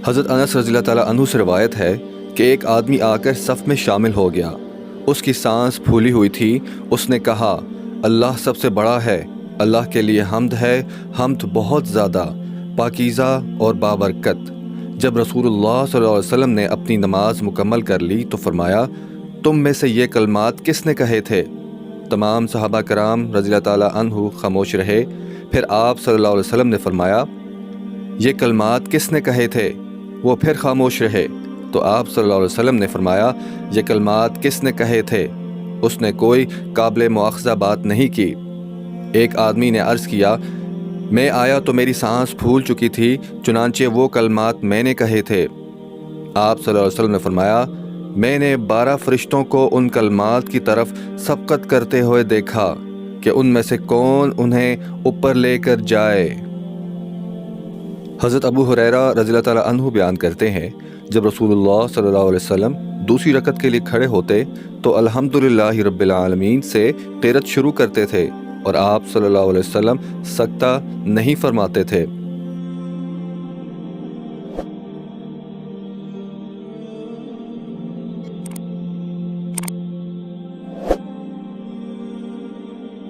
حضرت انس رضی اللہ تعالیٰ عنہ سے روایت ہے کہ ایک آدمی آ کر صف میں شامل ہو گیا۔ اس کی سانس پھولی ہوئی تھی۔ اس نے کہا، اللہ سب سے بڑا ہے، اللہ کے لیے حمد ہے، حمد بہت زیادہ، پاکیزہ اور بابرکت۔ جب رسول اللہ صلی اللہ علیہ وسلم نے اپنی نماز مکمل کر لی تو فرمایا، تم میں سے یہ کلمات کس نے کہے تھے؟ تمام صحابہ کرام رضی اللہ تعالیٰ عنہ خاموش رہے۔ پھر آپ صلی اللہ علیہ وسلم نے فرمایا، یہ کلمات کس نے کہے تھے؟ وہ پھر خاموش رہے تو آپ صلی اللہ علیہ وسلم نے فرمایا، یہ کلمات کس نے کہے تھے؟ اس نے کوئی قابل مواخذہ بات نہیں کی۔ ایک آدمی نے عرض کیا، میں آیا تو میری سانس پھول چکی تھی، چنانچہ وہ کلمات میں نے کہے تھے۔ آپ صلی اللہ علیہ وسلم نے فرمایا، میں نے 12 فرشتوں کو ان کلمات کی طرف سبقت کرتے ہوئے دیکھا کہ ان میں سے کون انہیں اوپر لے کر جائے۔ حضرت ابو ہریرہ رضی اللہ تعالیٰ عنہ بیان کرتے ہیں، جب رسول اللہ صلی اللہ علیہ وسلم دوسری رکعت کے لیے کھڑے ہوتے تو الحمدللہ رب العالمین سے قرأت شروع کرتے تھے اور آپ صلی اللہ علیہ وسلم سکتہ نہیں فرماتے تھے۔